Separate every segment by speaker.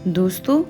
Speaker 1: दोस्तों,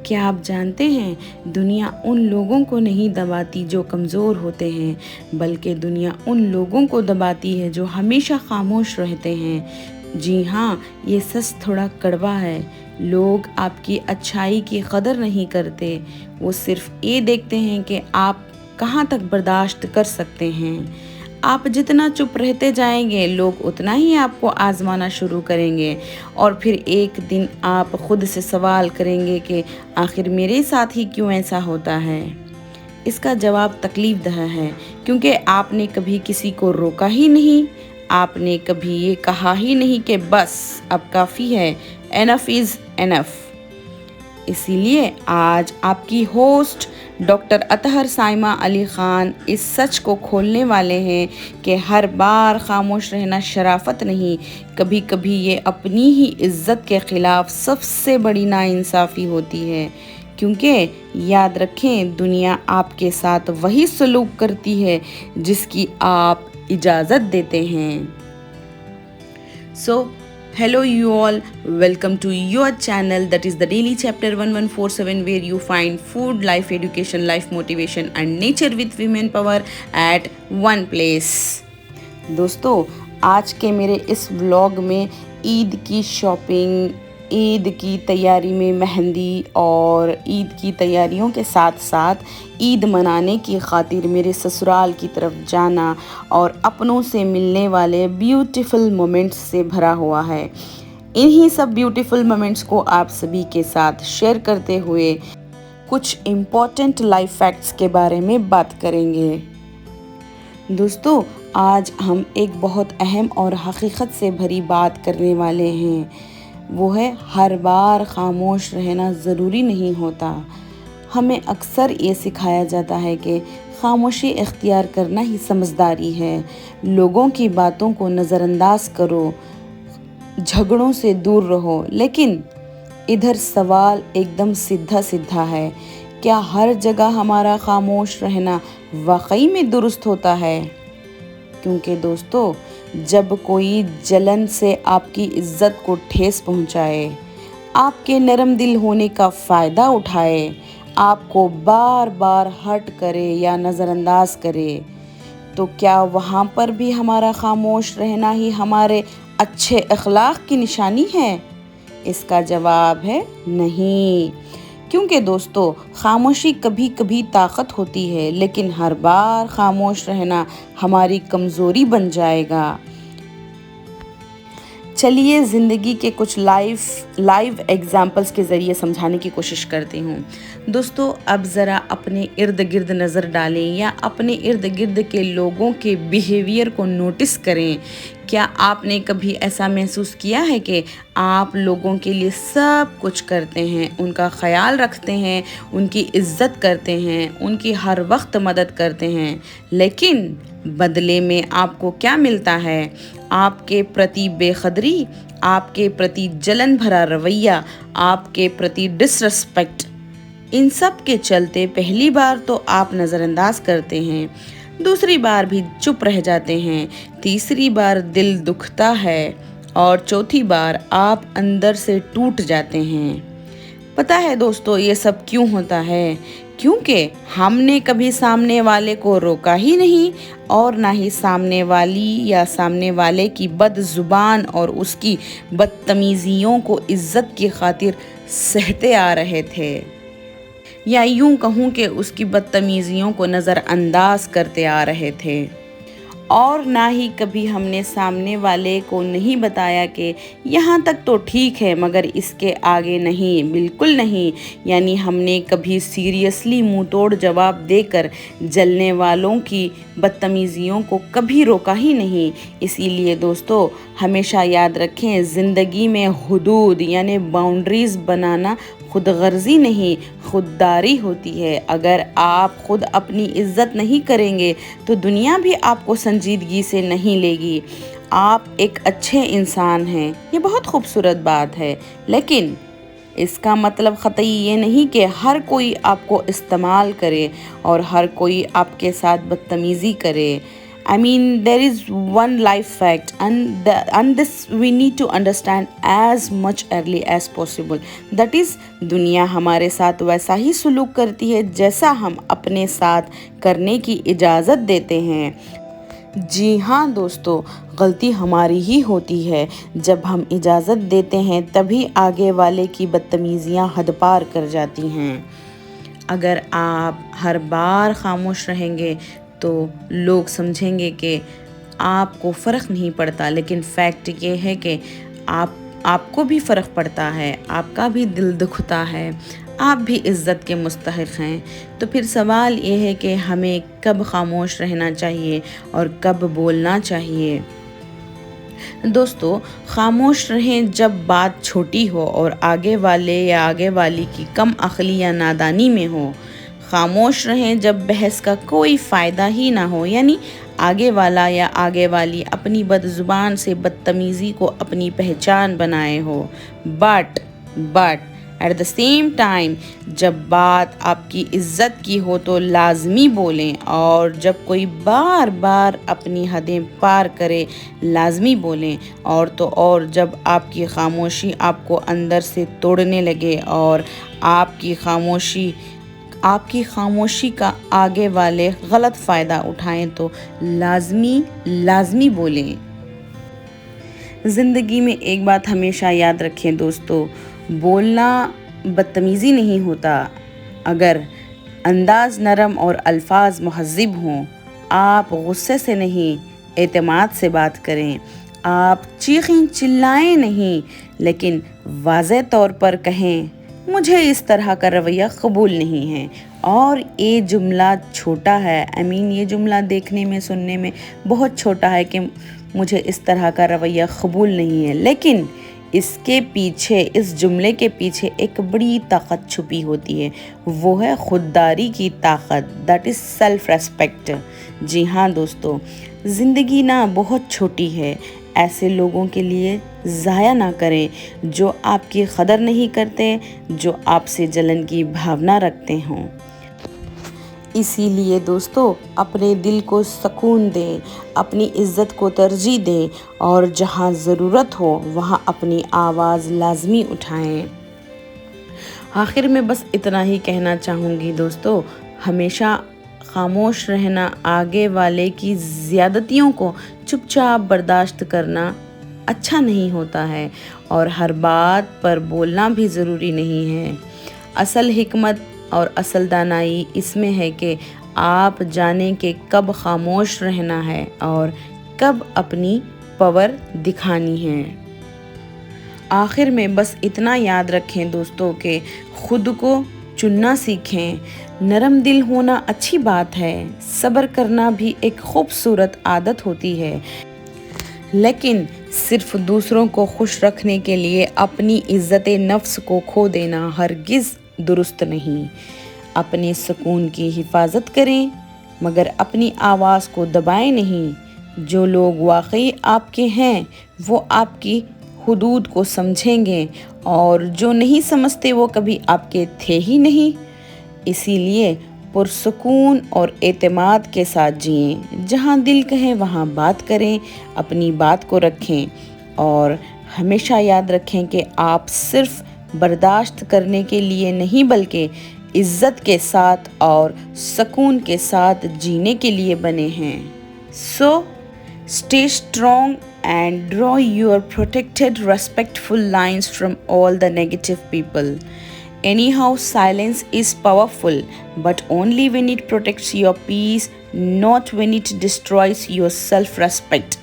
Speaker 1: क्या आप जानते हैं दुनिया उन लोगों को नहीं दबाती जो कमज़ोर होते हैं, बल्कि दुनिया उन लोगों को दबाती है जो हमेशा खामोश रहते हैं। जी हाँ, ये सच थोड़ा कड़वा है। लोग आपकी अच्छाई की कदर नहीं करते, वो सिर्फ ये देखते हैं कि आप कहाँ तक बर्दाश्त कर सकते हैं। आप जितना चुप रहते जाएंगे, लोग उतना ही आपको आजमाना शुरू करेंगे और फिर एक दिन आप खुद से सवाल करेंगे कि आखिर मेरे साथ ही क्यों ऐसा होता है। इसका जवाब तकलीफ दह है, क्योंकि आपने कभी किसी को रोका ही नहीं। आपने कभी ये कहा ही नहीं कि बस अब काफ़ी है, एनफ इज़ एनफ। इसीलिए आज आपकी होस्ट डॉक्टर अतहर साइमा अली ख़ान इस सच को खोलने वाले हैं कि हर बार खामोश रहना शराफत नहीं, कभी कभी ये अपनी ही इज़्ज़त के ख़िलाफ़ सबसे बड़ी नाइंसाफ़ी होती है। क्योंकि याद रखें, दुनिया आपके साथ वही सलूक करती है जिसकी आप इजाज़त देते हैं। Hello you all, welcome to your channel, that is the Daily Chapter 1147, where you find food, life education, life motivation and nature with women power at one place. दोस्तों, आज के मेरे इस व्लॉग में ईद की शॉपिंग, ईद की तैयारी में मेहंदी और ईद की तैयारियों के साथ साथ ईद मनाने की खातिर मेरे ससुराल की तरफ जाना और अपनों से मिलने वाले ब्यूटीफुल मोमेंट्स से भरा हुआ है। इन्हीं सब ब्यूटीफुल मोमेंट्स को आप सभी के साथ शेयर करते हुए कुछ इम्पॉर्टेंट लाइफ फैक्ट्स के बारे में बात करेंगे। दोस्तों, आज हम एक बहुत अहम और हकीकत से भरी बात करने वाले हैं। वो है, हर बार खामोश रहना ज़रूरी नहीं होता। हमें अक्सर ये सिखाया जाता है कि खामोशी इख्तियार करना ही समझदारी है। लोगों की बातों को नज़रअंदाज करो, झगड़ों से दूर रहो। लेकिन इधर सवाल एकदम सीधा है, क्या हर जगह हमारा खामोश रहना वाकई में दुरुस्त होता है? क्योंकि दोस्तों, जब कोई जलन से आपकी इज्जत को ठेस पहुंचाए, आपके नरम दिल होने का फ़ायदा उठाए, आपको बार बार हर्ट करे या नज़रअंदाज करे, तो क्या वहाँ पर भी हमारा खामोश रहना ही हमारे अच्छे अखलाक की निशानी है? इसका जवाब है नहीं। क्योंकि दोस्तों, खामोशी कभी कभी ताकत होती है, लेकिन हर बार खामोश रहना हमारी कमज़ोरी बन जाएगा। चलिए ज़िंदगी के कुछ लाइव एग्जाम्पल्स के ज़रिए समझाने की कोशिश करती हूँ। दोस्तों, अब ज़रा अपने इर्द गिर्द नज़र डालें या अपने इर्द गिर्द के लोगों के बिहेवियर को नोटिस करें। क्या आपने कभी ऐसा महसूस किया है कि आप लोगों के लिए सब कुछ करते हैं, उनका ख्याल रखते हैं, उनकी इज़्ज़त करते हैं, उनकी हर वक्त मदद करते हैं, लेकिन बदले में आपको क्या मिलता है? आपके प्रति बेखदरी, आपके प्रति जलन भरा रवैया, आपके प्रति डिसरिस्पेक्ट। इन सब के चलते पहली बार तो आप नज़रअंदाज करते हैं, दूसरी बार भी चुप रह जाते हैं, तीसरी बार दिल दुखता है और चौथी बार आप अंदर से टूट जाते हैं। पता है दोस्तों, ये सब क्यों होता है? क्योंकि हमने कभी सामने वाले को रोका ही नहीं और ना ही सामने वाली या सामने वाले की बदजुबान और उसकी बदतमीज़ियों को इज़्ज़त की खातिर सहते आ रहे थे, या यूं कहूँ कि उसकी बदतमीज़ियों को नज़रअंदाज करते आ रहे थे। और ना ही कभी हमने सामने वाले को नहीं बताया कि यहाँ तक तो ठीक है, मगर इसके आगे नहीं, बिल्कुल नहीं। यानी हमने कभी सीरियसली मुंह तोड़ जवाब देकर जलने वालों की बदतमीज़ियों को कभी रोका ही नहीं। इसीलिए दोस्तों, हमेशा याद रखें, ज़िंदगी में हुदूद यानी बाउंड्रीज़ बनाना खुद गर्जी नहीं, खुददारी होती है। अगर आप खुद अपनी इज़्ज़त नहीं करेंगे तो दुनिया भी आपको संजीदगी से नहीं लेगी। आप एक अच्छे इंसान हैं, ये बहुत खूबसूरत बात है, लेकिन इसका मतलब क़तई ये नहीं कि हर कोई आपको इस्तेमाल करे और हर कोई आपके साथ बदतमीज़ी करे। I mean, there is one life fact, and this we need to understand as much early as possible. That is, दुनिया हमारे साथ वैसा ही सलूक करती है जैसा हम अपने साथ करने की इजाज़त देते हैं। जी हाँ दोस्तों, गलती हमारी ही होती है। जब हम इजाज़त देते हैं तभी आगे वाले की बदतमीज़ियाँ हद पार कर जाती हैं। अगर आप हर बार खामोश रहेंगे तो लोग समझेंगे कि आपको फ़र्क नहीं पड़ता, लेकिन फैक्ट ये है कि आपको भी फ़र्क पड़ता है, आपका भी दिल दुखता है, आप भी इज़्ज़त के मुस्तहिक़ हैं। तो फिर सवाल ये है कि हमें कब खामोश रहना चाहिए और कब बोलना चाहिए। दोस्तों, खामोश रहें जब बात छोटी हो और आगे वाले या आगे वाली की कम अक्ली या नादानी में हो। खामोश रहें जब बहस का कोई फ़ायदा ही ना हो, यानी आगे वाला या आगे वाली अपनी बदज़ुबान से बदतमीज़ी को अपनी पहचान बनाए हो। But at the same time जब बात आपकी इज़्ज़त की हो तो लाजमी बोलें, और जब कोई बार बार अपनी हदें पार करे लाजमी बोलें। और तो और जब आपकी खामोशी आपको अंदर से तोड़ने लगे और आपकी खामोशी का आगे वाले गलत फ़ायदा उठाएं तो लाजमी बोलें। ज़िंदगी में एक बात हमेशा याद रखें दोस्तों, बोलना बदतमीज़ी नहीं होता। अगर अंदाज़ नरम और अल्फाज महज़्ज़ब हों, आप गुस्से से नहीं एतमाद से बात करें। आप चीखें चिल्लाएं नहीं, लेकिन वाज़ेह तौर पर कहें मुझे इस तरह का रवैया कबूल नहीं है। और ये जुमला छोटा है, ये जुमला देखने में सुनने में बहुत छोटा है कि मुझे इस तरह का रवैया कबूल नहीं है, लेकिन इसके पीछे, इस जुमले के पीछे एक बड़ी ताकत छुपी होती है। वो है खुददारी की ताकत, दैट इज़ सेल्फ रेस्पेक्ट। जी हाँ दोस्तों, ज़िंदगी ना बहुत छोटी है, ऐसे लोगों के लिए ज़ाया ना करें जो आपकी कदर नहीं करते, जो आपसे जलन की भावना रखते हों। इसीलिए दोस्तों, अपने दिल को सुकून दें, अपनी इज़्ज़त को तरजीह दें, और जहाँ ज़रूरत हो वहाँ अपनी आवाज़ लाजमी उठाएं। आखिर में बस इतना ही कहना चाहूँगी दोस्तों, हमेशा खामोश रहना, आगे वाले की ज़्यादतियों को चुपचाप बर्दाश्त करना अच्छा नहीं होता है, और हर बात पर बोलना भी ज़रूरी नहीं है। असल हिकमत और असल दानाई इसमें है कि आप जानें कि कब खामोश रहना है और कब अपनी पावर दिखानी है। आखिर में बस इतना याद रखें दोस्तों कि खुद को चुनना सीखें। नरम दिल होना अच्छी बात है, सब्र करना भी एक खूबसूरत आदत होती है, लेकिन सिर्फ दूसरों को खुश रखने के लिए अपनी इज़्ज़त नफ्स को खो देना हरगिज़ दुरुस्त नहीं। अपने सुकून की हिफाजत करें, मगर अपनी आवाज़ को दबाएं नहीं। जो लोग वाकई आपके हैं वो आपकी हुदूद को समझेंगे, और जो नहीं समझते वो कभी आपके थे ही नहीं। इसीलिए पुरसुकून और एतमाद के साथ जिएं। जहाँ दिल कहे वहाँ बात करें, अपनी बात को रखें, और हमेशा याद रखें कि आप सिर्फ बर्दाश्त करने के लिए नहीं बल्कि इज़्ज़त के साथ और सुकून के साथ जीने के लिए बने हैं। सो stay strong and draw your protected, respectful lines from all the negative people. Anyhow, silence is powerful, but only when it protects your peace, not when it destroys your self-respect.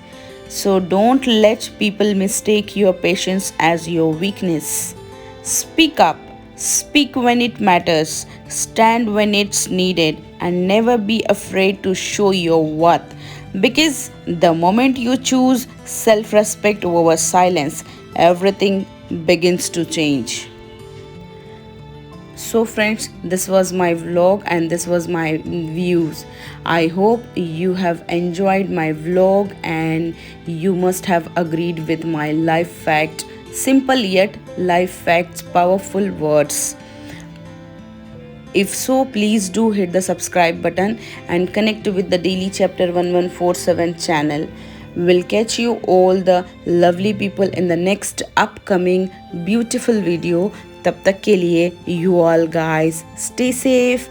Speaker 1: So don't let people mistake your patience as your weakness. Speak up, speak when it matters, stand when it's needed, and never be afraid to show your worth. Because the moment you choose self-respect over silence, everything begins to change. So friends, this was my vlog and this was my views. I hope you have enjoyed my vlog and you must have agreed with my life fact. Simple yet life facts, powerful words. If so, please do hit the subscribe button and connect with the Daily Chapter 1147 channel. We'll catch you all the lovely people in the next upcoming beautiful video. तब तक के लिए you all guys stay safe,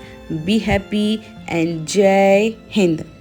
Speaker 1: be happy and Jai Hind.